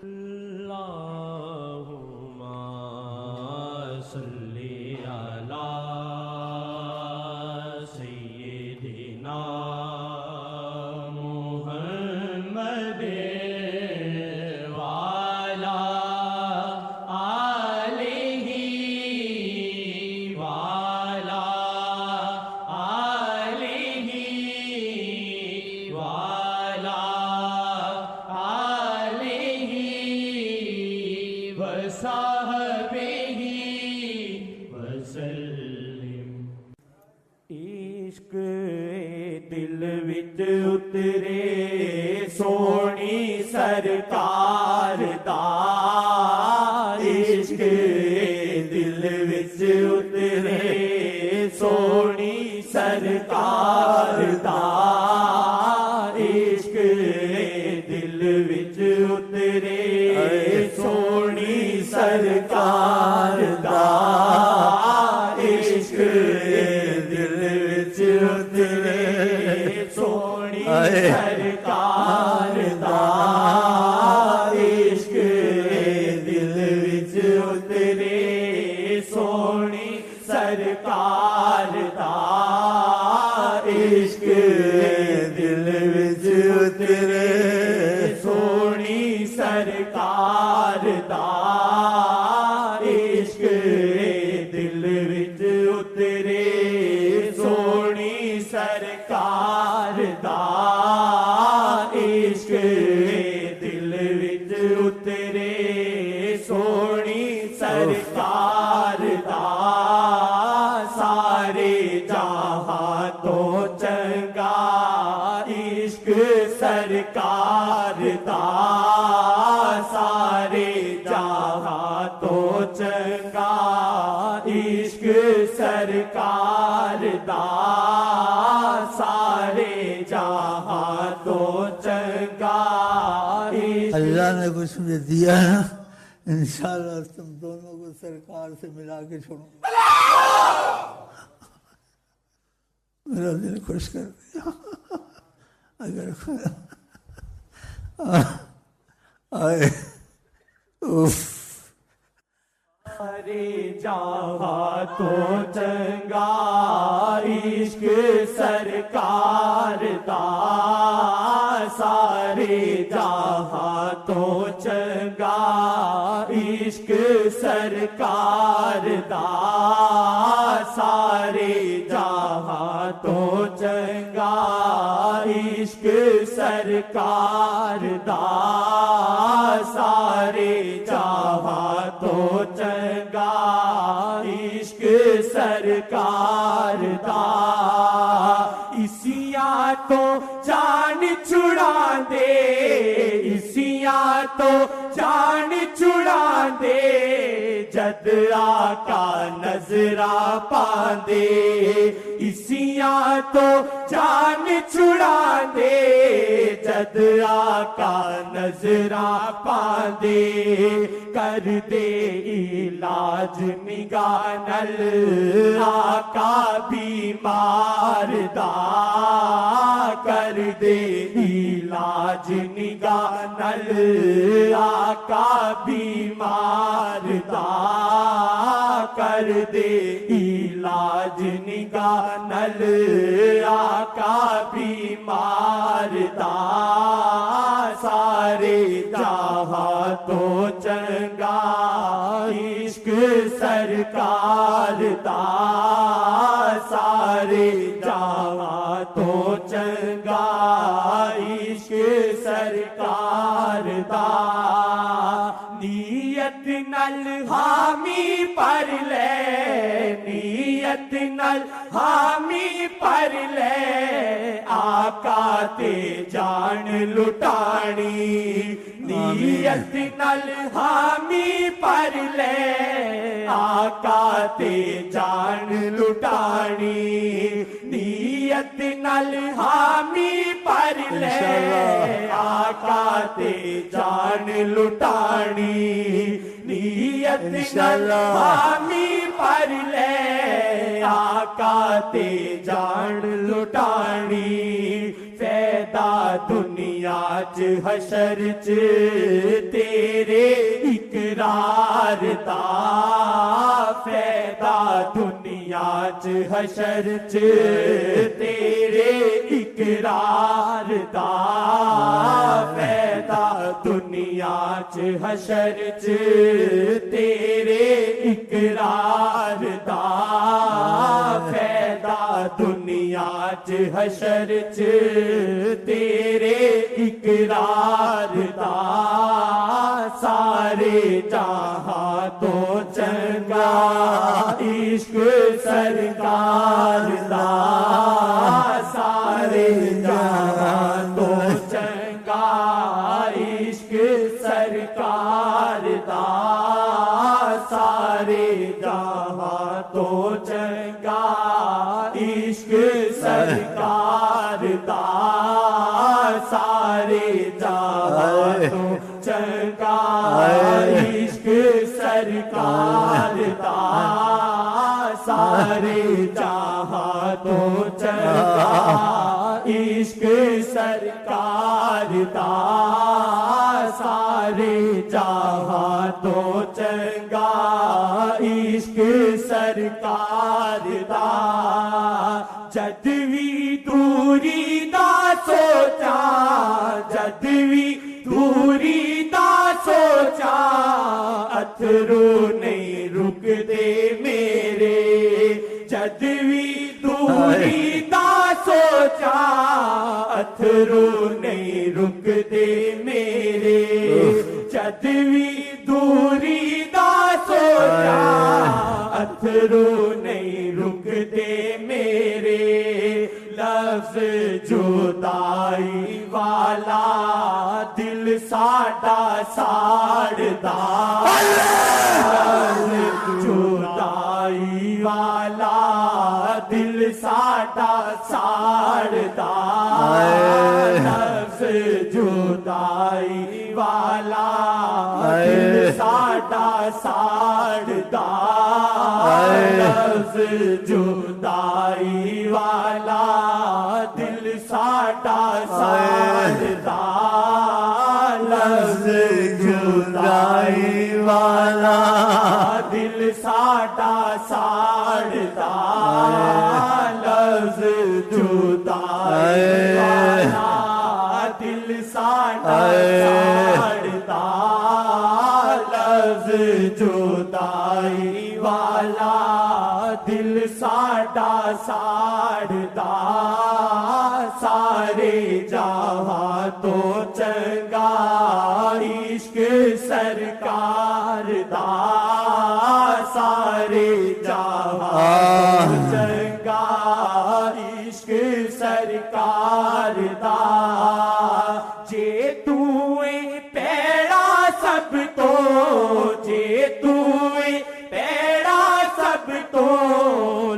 اللہم صلی علی سیدنا محمد وعلی آلہ وعلی آلہ وعلی آلہ وصحبہ وسلم۔ عشق دل وچ اترے سونی سرکار دا، عشق دل وچ اترے سونی سرکار دا، عشق دل وچ اترے سونی سرکار دا، عشق دل وچ اترے سونی سرکار دا، عشق دل وچ اترے سونی سرکار دا، عشق دل وچ اترے سونی سرکار دا، عشق دل وچ اترے سونی سرکار دا، عشق دل وچ اترے سونی سرکار دا، سارے جہاں تو چنگا عشق سرکار دا، سارے جہاں تو چنگا عشق سرکار دا، سارے جہاں تو چنگا عشق۔ اللہ نے کچھ مجھے دیا ہے نا، انشاءاللہ تم دونوں کو سرکار سے ملا کے چھوڑوں گا۔ میرا دل خوش کر دیا۔ اگر آئے سارے جہاں تو چنگا عشق سرکار دا، سارے جہاں تو چنگا عشق سرکار دا، سارے جہاں تو چنگا عشق سرکار دا، سارے جہاں تو چنگا عشق سرکار دا، اسیاں تو جان چھڑا دے، اسیاں تو جان چھڑا دے، جد آقا نظرہ پاندے، اسیاں تو جان چھڑا دے، جد آقا نظرہ پاندے، کر دے علاج نگاہ نل آقا بیمار دا، کر دے علاج نگاہ نل آقا بیمار دا، کر دے علاج نگاہ نل آقا بیمار دا، سارے جہاں تو چنگا عشق سرکار دا، سارے جہاں تو چنگا عشق سرکار دا، نیت نل حامی پر لے، نیت نل حامی پر لے، آقا تے جان لٹانی، نیت نل حامی پر لے، آقا تے جان لٹانی، نیت نل حامی پر لے، آقا تے جان لٹانی، نیت نل حامی پر لے، آقا تے جان لٹانی، فائدہ دنیا چ حشر چ دا فیدا دنیا چ حشر چ تیرے اقرار دا فیدا دنیا چ حشر چ تیرے اقرار دا فیدا دنیا چ حشر چ تیرے اقرار دا سارے جہاں تو چنگا عشق سرکار دا سارے جہاں تو چنگا عشق سرکار دا سارے جہاں تو چنگا عشق سرکار دا سارے جہاں تو چنگا عشق سرکار دا سارے جہاں تو چنگا عشق سرکار دا سارے جہاں تو چنگا عشق سرکار دا جد وی دوری دا سوچا جد وی دوری دا سوچا اتھرو نہیں رک دے میرے جد وی دوری دا سوچا اتھرو نہیں رک دے میرے جد وی دوری دا سوچا اتھرو نہیں رک دے میرے لفظ جدائی والا دل ساڈا ساڑدا لفظ جدائی والا دل ساڈا ساڑدا لفظ جدائی والا دل ساڈا ساڑدا لفظ جدائی والا دل ساڈا ساڑدا لفظ جدائی والا دل ساڈا ساڑدا لفظ جدائی والا دل ساڈا ساڑدا لفظ جدائی والا دل ساڈا ساڑدا سارے جہاں تو چنگا عشق سرکار دا سارے جہاں تو چنگا عشق سرکار دا جے توئے پیڑا سب تو جے توئے پیڑا سب تو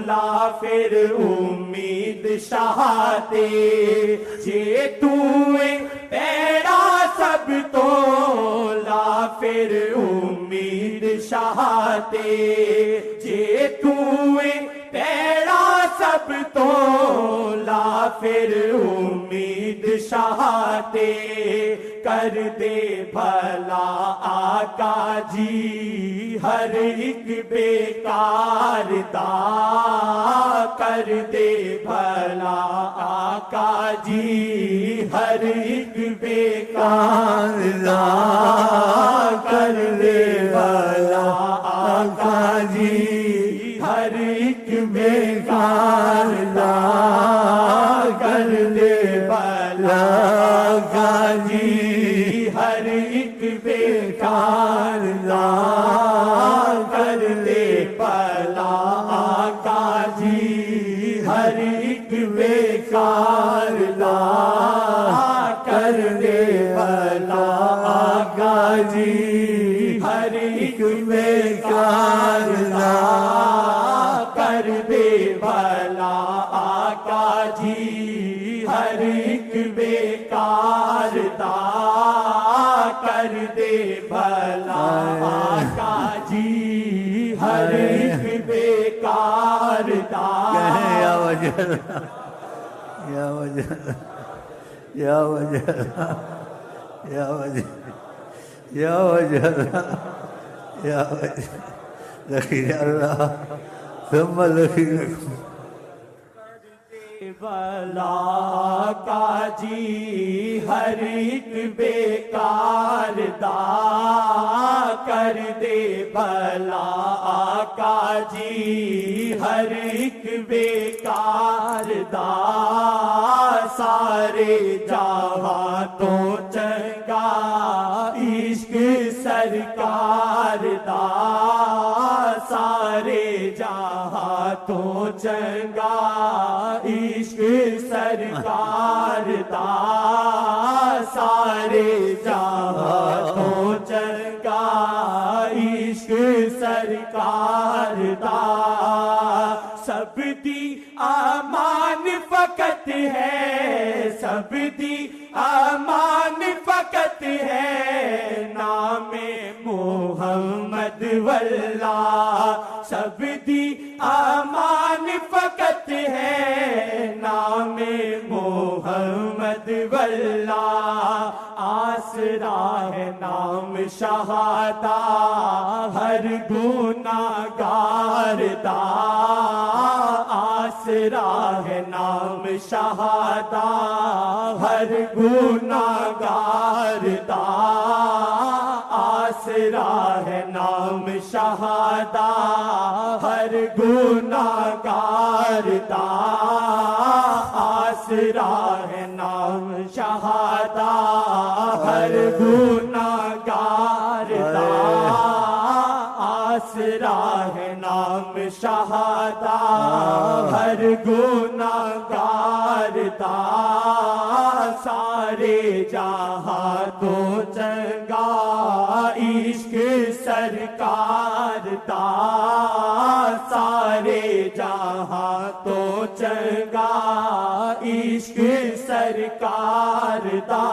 لا پھر امید شہاتے جے توئے پیڑا سب تو لا پھر امید شہاتے جے توئے پیڑا سب تو لا پھر امید شہاتے کر دے بھلا آقا جی ہر ایک بیکار دا کر دے بھلا آقا جی ہر ایک بیکار دا کر دے بھلا آقا جی ہر ایک بیکار دا کر دے بھلا آقا جی ہر ایک بیکار دا کر دے بھلا آقا جی ہر ایک بیکار دا کر دے بھلا آقا جی ہر ایک بیکار دا کر دے بھلا آقا جی ہر ایک بیکار دا کر دے بھلا آقا جی ہر ایک بیکار دا یا وجہ یا وجہ یا وجہ یا وجہ یا وجہ یا ذخیر اللہ ثم ذخیرکم بلا کا جی ہر ایک بیکار دا کر دے بلا کا جی ہر ایک بیکار دا سارے جہاں تو چنگا عشق سرکار دا سارے جہاں تو چنگا عشق سرکار دا سارے جہاں تو چنگا عشق سرکار دا سب دی امان فقط ہے سب دی امان فقط ہے نام محمد واللہ سب دی امان فقط ہے نام محمد واللہ آسرا ہے نام شہادہ ہر گناہگار دا آسرا ہے نام شہادہ ہر گناہگار دا آسرا ہے نام شہادہ ہر گناہگار دا آسرا ہے نام شہادہ ہر گناہگار دا آسرا ہے نام شہادہ ہر گناہگار دا سارے جہاں تو چنگا عشق سرکار دا سارے جہاں تو چنگا عشق سرکار دا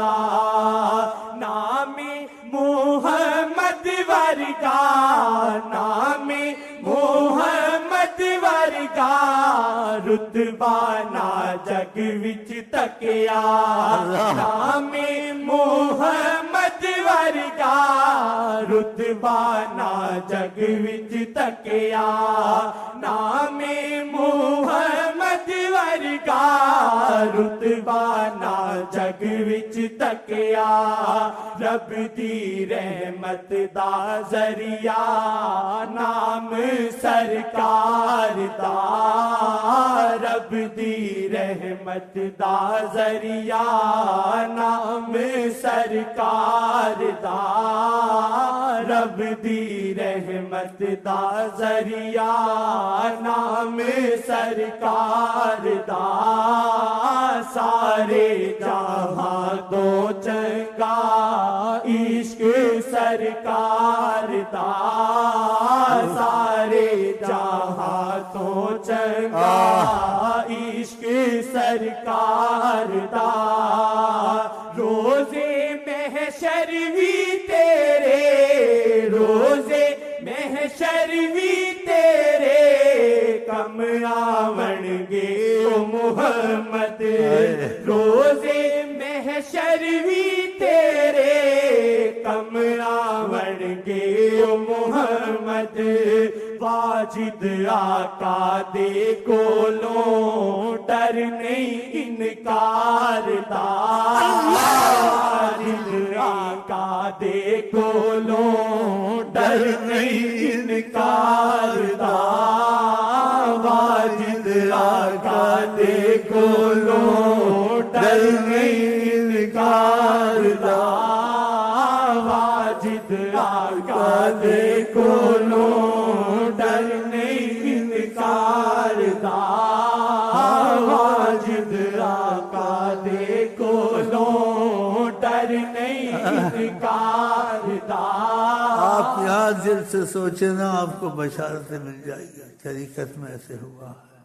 نام محمد ورگا نام محمد ورگا رتبہ نہ جگ وچ تکیا نام محمد ورگا رتبہ نہ جگ وچ تکیا نام محمد ورگا رتبہ نہ جگ وچ تکیا رب دی رحمت دا ذریعہ نام سرکار دا رب دی رحمت دا ذریعہ نام سرکار دا رب دی رحمت دا ذریعہ نام سرکار دا سارے جہاں تو چنگا عشق سرکار دا سارے جہاں تو چنگا عشق سرکار دا روزے محشر بھی تیرے روزے محشر بھی تیرے کم آون گے او محمد روزے محشر بھی تیرے کم آون گے او محمد واجد آقا دے کولوں ڈر نہیں انکار دا واجد آقا دے کولوں ڈر نہیں انکار دا واجد آقا دے کولوں ڈر نہیں انکار دا واجد آقا دے کولوں ڈر نہیں انکار دا واجد آقا دے کولوں ڈر نہیں انکار دا آپ یہاں دل سے سوچیں نا آپ کو بشارت مل جائے گی طریقت میں ایسے ہوا ہے